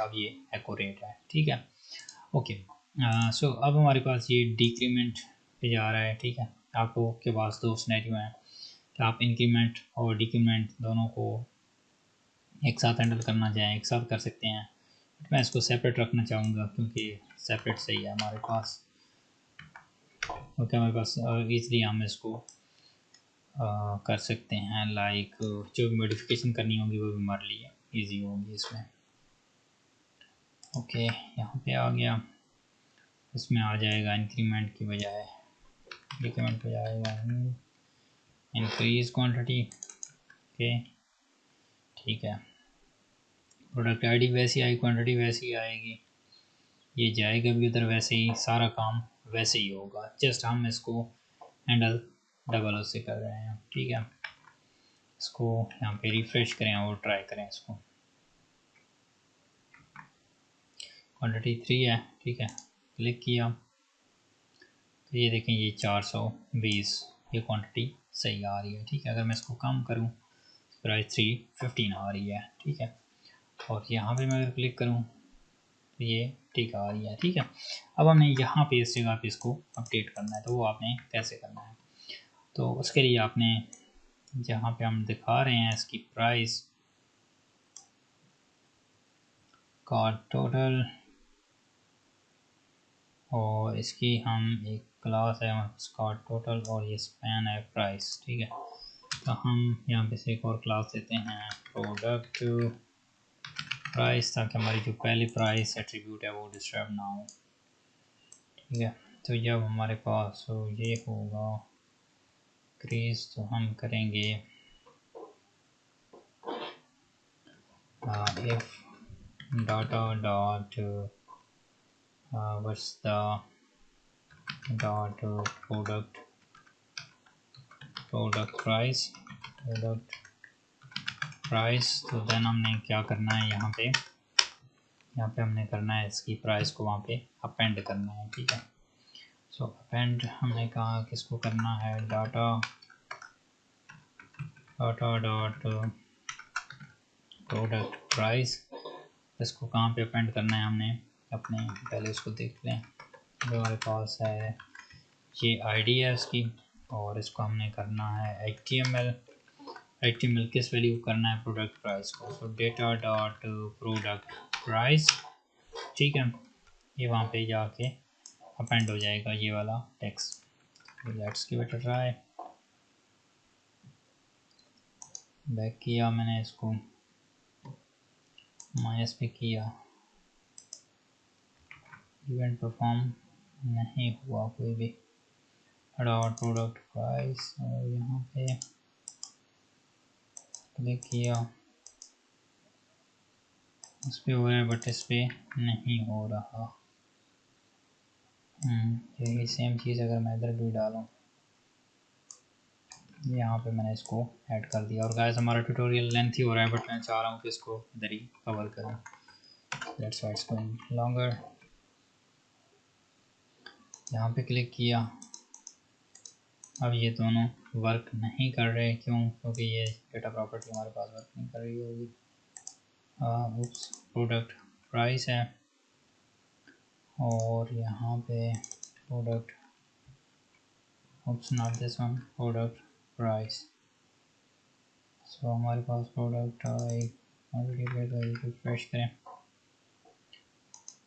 अब ये एक्यूरेट है, ठीक है। ओके, सो अब हमारे पास ये डिक्रीमेंट पे जा रहा है, ठीक है। आपको के पास दो सिनेरियो हैं कि आप इंक्रीमेंट और डिक्रीमेंट दोनों को एक साथ हैंडल करना चाहें, एक साथ कर सकते हैं। मैं इसको सेपरेट रखना चाहूँगा क्योंकि सेपरेट सही है हमारे पास, क्योंकि हमारे पास ईज़िली हम इसको कर सकते हैं। लाइक जो भी मॉडिफिकेशन करनी होगी वो भी हमारे लिए ईजी होगी इसमें। ओके, यहाँ पे आ गया, इसमें आ जाएगा इंक्रीमेंट की बजाय डिक्रीमेंट पे जाएगा इंक्रीज क्वांटिटी। ओके, ठीक है। प्रोडक्ट आईडी वैसी आई, क्वांटिटी वैसी ही आएगी, ये जाएगा भी उधर वैसे ही, सारा काम वैसे ही होगा, जस्ट हम इसको हैंडल डबल उससे कर रहे हैं, ठीक है। इसको यहाँ पे रिफ्रेश करें और ट्राई करें इसको। क्वांटिटी 3 है, ठीक है। क्लिक किया तो ये देखें ये 420 ये क्वांटिटी सही आ रही है, ठीक है। अगर मैं इसको कम करूँ प्राइस 315 आ रही है, ठीक है। और यहाँ पे मैं अगर क्लिक करूँ तो ये ठीक आ रही है, ठीक है। अब हमने यहाँ पे इस जगह पे इसको अपडेट करना है, तो वो आपने कैसे करना है, तो उसके लिए आपने जहाँ पे हम दिखा रहे हैं इसकी प्राइस का टोटल, और इसकी हम एक क्लास है उसका टोटल, और ये स्पैन है प्राइस, ठीक है। तो हम यहाँ पे से एक और क्लास देते हैं प्रोडक्ट प्राइस, ताकि हमारी जो पहली प्राइस एट्रीब्यूट है वो डिस्टर्ब ना हो, ठीक है। तो जब हमारे पास ये होगा क्रीज, तो हम करेंगे if data dot what's the dot product price, तो देन हमने क्या करना है, यहाँ पे हमने करना है इसकी प्राइस को वहाँ पे अपेंड करना है, ठीक है। सो अपेंड हमने कहा किसको करना है, डाटा डॉट प्रोडक्ट प्राइस, इसको कहाँ पे अपेंड करना है हमने अपने, पहले इसको देख लें। जो हमारे पास है ये आईडी है इसकी, और इसको हमने करना है HTML किस वैल्यू करना है, प्रोडक्ट प्राइस को। सो डेटा डॉट प्रोडक्ट प्राइस, ठीक है। ये वहाँ पे जाके अपेंड हो जाएगा ये वाला text. Let's give it a try. Back किया मैंने इसको, माइनस पे किया, इवेंट परफॉर्म नहीं हुआ कोई भी, डॉट प्रोडक्ट प्राइस, और यहाँ पे क्लिक किया, इस पे हो रहा है बट इस पे नहीं हो रहा। यही सेम चीज़ अगर मैं इधर भी डालूँ, यहाँ पे मैंने इसको ऐड कर दिया। और गाइस हमारा ट्यूटोरियल लेंथी हो रहा है, बट मैं चाह रहा हूँ कि इसको इधर ही कवर करूँ, that's why it's going longer. यहाँ पे क्लिक किया, अब ये दोनों वर्क नहीं कर रहे, क्यों, क्योंकि ये डेटा प्रॉपर्टी हमारे पास वर्क नहीं कर रही होगी। उस प्रोडक्ट प्राइस है, और यहाँ पे product not this one, product price. So हमारे पास प्रोडक्ट रिफ्रेश करें,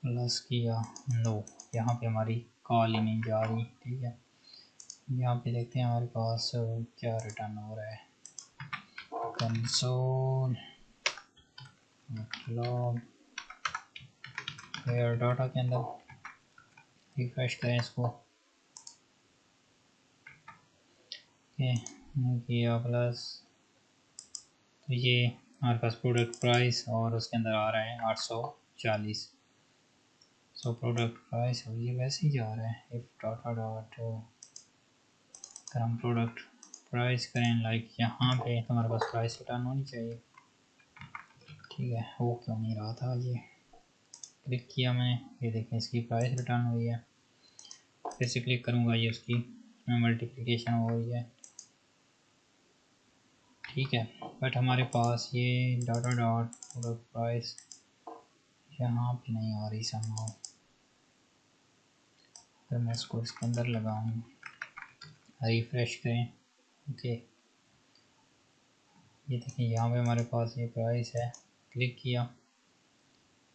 प्लस किया, नो, यहाँ पे हमारी कॉल ही नहीं जा रही, ठीक है। यहाँ पे देखते हैं हमारे पास क्या रिटर्न हो रहा है, कंसोल मतलब हेयर डाटा के अंदर रिफ्रेश करें इसको, किया प्लस, तो ये हमारे पास प्रोडक्ट प्राइस और उसके अंदर आ रहा है 840। सो प्रोडक्ट प्राइस और ये वैसे ही जा रहा है। इफ डाटा डॉट, अगर हम प्रोडक्ट प्राइस करें लाइक यहाँ पे, तो हमारे पास प्राइस रिटर्न होनी चाहिए, ठीक है। वो क्यों नहीं रहा था, ये क्लिक किया मैंने, ये देखें इसकी प्राइस रिटर्न हुई है। फिर से क्लिक करूँगा, ये उसकी मल्टीप्लिकेशन हो रही है, ठीक है। बट हमारे पास ये डाटा डॉट प्रोडक्ट प्राइस यहाँ पे नहीं आ रही समहाउ। अगर मैं इसको इसके अंदर लगाऊँ, रिफ्रेश करें, ओके ये देखिए यहाँ पे हमारे पास ये प्राइस है, क्लिक किया,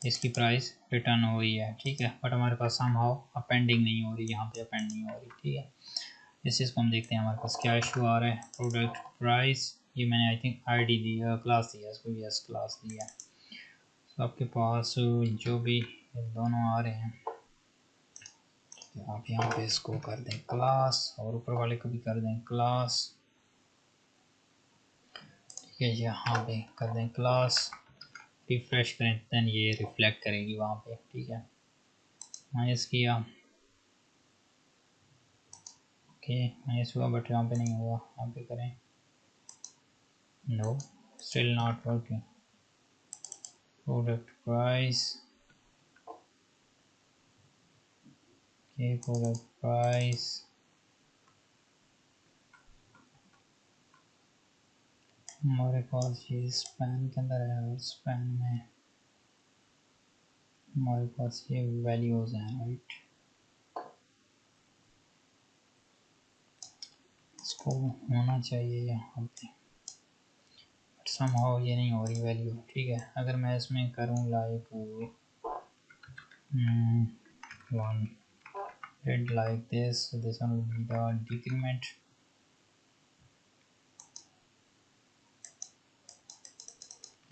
इसकी प्राइस रिटर्न हो रही है, ठीक है, बट हमारे पास समहाउ अपेंडिंग नहीं हो रही, यहाँ पे अपेंड नहीं हो रही, ठीक है। इस चीज़ को हम देखते हैं हमारे पास क्या इशू आ रहा है। प्रोडक्ट प्राइस, ये मैंने आई थिंक आईडी दिया, क्लास दिया इसको, यस क्लास दिया। तो आपके पास जो भी दोनों आ रहे हैं, तो आप यहाँ पे इसको कर दें क्लास, और ऊपर वाले को भी कर दें क्लास, ठीक है, यहाँ पे कर दें क्लास, रिफ्रेश करें, देन ये रिफ्लेक्ट करेगी वहाँ पे, ठीक है। माइनस किया, ओके माइनस हुआ, बट यहाँ पे नहीं हुआ, यहाँ पे करें, no still not working. Product price, okay product price, हमारे पास ये स्पैन के अंदर है, और स्पैन में हमारे पास ये वैल्यूज हैं, राइट, इसको होना चाहिए यहाँ पे, बट समहाउ ये नहीं हो रही वैल्यू, ठीक है। अगर मैं इसमें करूँ like one did like this, so this one will be the decrement,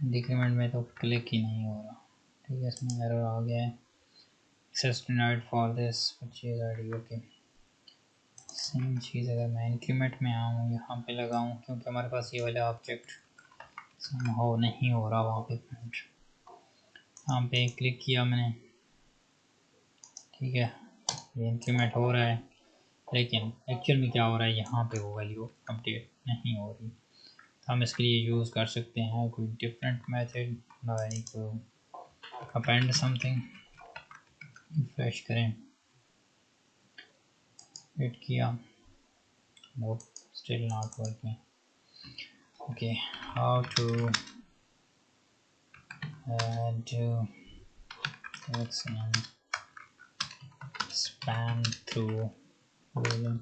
decrement में तो क्लिक ही नहीं हो रहा, ठीक है, इसमें एरर आ गया है, access denied for this purchase ID, okay. Same चीज़ अगर मैं इंक्रीमेंट में आऊँ, यहाँ पे लगाऊँ, क्योंकि हमारे पास ये वाला ऑब्जेक्ट समहाउ नहीं हो रहा वहाँ पे प्रिंट, यहाँ पे क्लिक किया मैंने, ठीक है, ये इंक्रीमेंट हो रहा है, लेकिन एक्चुअल में क्या हो रहा है, यहाँ पे वो वैल्यू अपडेट नहीं हो रही। तो हम इसके लिए यूज़ कर सकते हैं कोई different method, like append something, refresh करें, हिट किया, no still not working, okay how to add text and span through Laravel.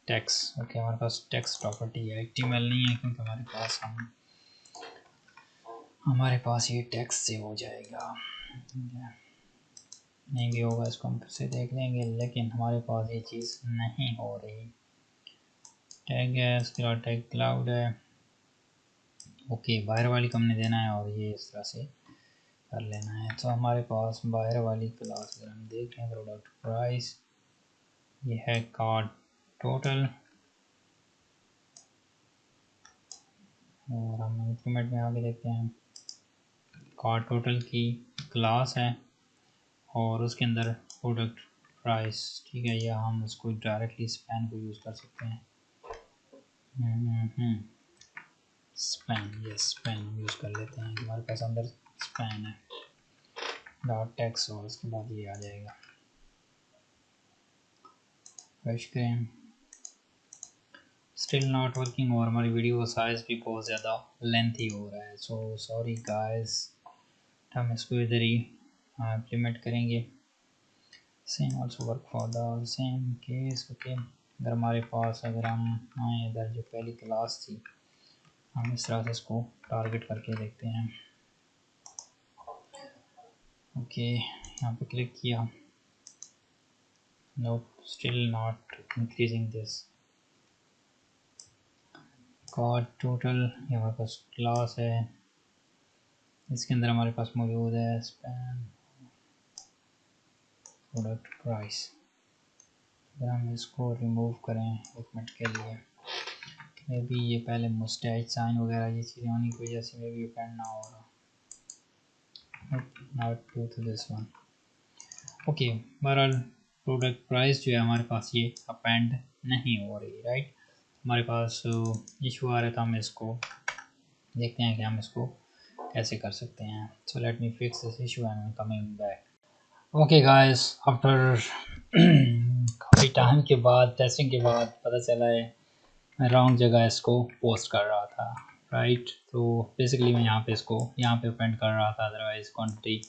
Text, okay हमारे पास टेक्स्ट प्रॉपर्टी है, HTML नहीं है, क्योंकि हमारे पास ये टेक्स्ट से हो जाएगा, नहीं भी होगा इसको हम फिर से देख लेंगे, लेकिन हमारे पास ये चीज़ नहीं हो रही। टैग है, उसके बाद टैग क्लाउड है, ओके बाहर वाली को हमने देना है, और ये इस तरह से कर लेना है। तो हमारे पास बाहर वाली क्लास अगर हम देखें, प्रोडक्ट प्राइस, ये है कार्ड टोटल, और हम इंक्रीमेंट में आगे देखते हैं, कार्ड टोटल की क्लास है, और उसके अंदर प्रोडक्ट प्राइस, ठीक है, या हम उसको डायरेक्टली स्पैन को यूज़ कर सकते हैं, स्पैन, ये स्पैन यूज़ कर लेते हैं, हमारे पास अंदर स्पैन है, डॉट टेक्स्ट, और उसके बाद ये आ जाएगा, फ्रेश करें, स्टिल नॉट वर्किंग, और हमारी वीडियो का साइज़ भी बहुत ज़्यादा लेंथी हो रहा है, सो सॉरी गाइस। हम इसको इधर ही इम्प्लीमेंट करेंगे, same also work for the same case, okay. अगर हमारे पास, अगर हम आए इधर, जो पहली क्लास थी, हम इस तरह से इसको टारगेट करके देखते हैं, ओके यहाँ पे क्लिक किया, no still not increasing this, card total, ये हमारे पास क्लास है, इसके अंदर हमारे पास मौजूद है स्पैन प्रोडक्ट प्राइस। अगर हम इसको रिमूव करें एक मिनट के लिए, मे बी ये पहले मुस्टैच साइन वगैरह ये चीज़ें होने की वजह से मे बी अपेंड ना हो रहा, not to to this one, okay. बहरहाल प्रोडक्ट प्राइस जो है हमारे पास ये अपेंड नहीं हो रही, राइट, हमारे पास इशू आ रहा था, हम इसको देखते हैं कि हम इसको कैसे कर सकते हैं। So let me fix this issue and I am coming back. Okay guys, after काफ़ी टाइम के बाद, टेस्टिंग के बाद पता चला है मैं रॉन्ग जगह इसको पोस्ट कर रहा था, राइट। तो बेसिकली मैं यहाँ पे इसको यहाँ पे प्रिंट कर रहा था, अदरवाइज क्वांटिटी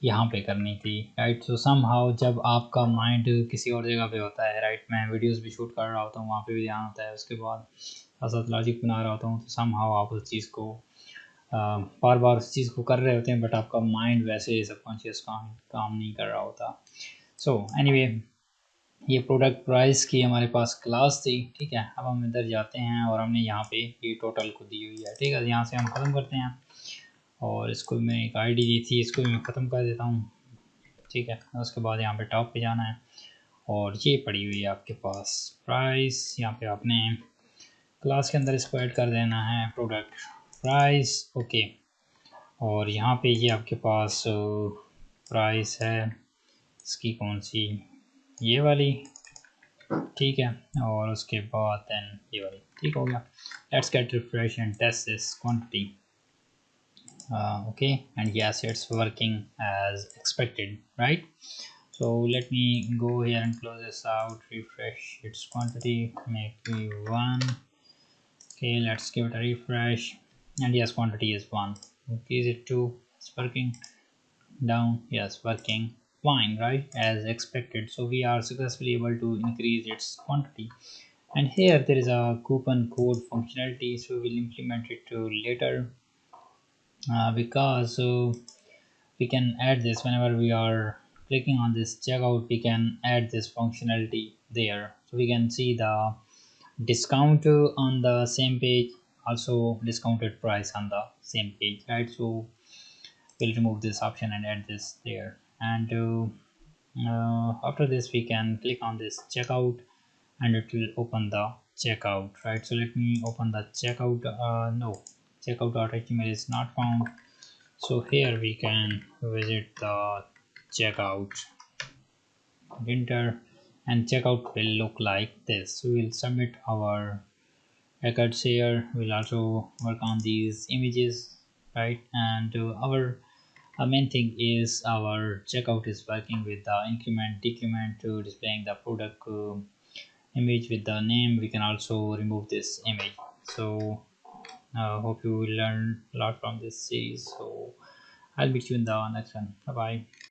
यहाँ पे करनी थी, राइट। सो सम हाउ जब आपका माइंड किसी और जगह पे होता है, राइट, मैं वीडियोस भी शूट कर रहा होता हूँ, वहाँ पे भी ध्यान होता है, उसके बाद साथ साथ लॉजिक बना रहा होता हूँ, तो सम हाउ आप उस चीज़ को बार बार उस चीज़ को कर रहे होते हैं, बट आपका माइंड वैसे सबकॉन्शियस काम नहीं कर रहा होता। सो एनीवे, ये प्रोडक्ट प्राइस की हमारे पास क्लास थी, ठीक है। अब हम इधर जाते हैं और हमने यहाँ पे ये टोटल को दी हुई है, ठीक है। यहाँ से हम ख़त्म करते हैं और इसको मैं एक आईडी दी थी, इसको भी मैं ख़त्म कर देता हूँ, ठीक है। उसके बाद यहाँ पे टॉप पे जाना है और ये पड़ी हुई है आपके पास प्राइस, यहाँ पे आपने क्लास के अंदर इसको ऐड कर देना है प्रोडक्ट प्राइस, ओके। और यहाँ पे ये आपके पास प्राइस है इसकी कौन सी, ये वाली, ठीक है। और उसके बाद देन ये वाली, ठीक हो गया। Let's get refresh and test this quantity, okay, and yes, it's working as expected, right? So let me go here and close this out, refresh its quantity, make me 1, okay, let's give it a refresh, and yes, quantity is 1. Increase it to, it's working, down, yes, working fine, right, as expected. So we are successfully able to increase its quantity. And here there is a coupon code functionality, so we'll implement it later, because we can add this whenever we are clicking on this checkout, we can add this functionality there, so we can see the discount on the same page, also discounted price on the same page, right. So we'll remove this option and add this there, and after this we can click on this checkout and it will open the checkout, right. So let me open the checkout, no, checkout.html is not found, so here we can visit the checkout, enter, and checkout will look like this. So we'll submit our records here, we'll also work on these images, right. And our main thing is our checkout is working with the increment decrement to displaying the product image with the name. We can also remove this image. So hope you will learn a lot from this series. So I'll meet you in the next one. Bye bye.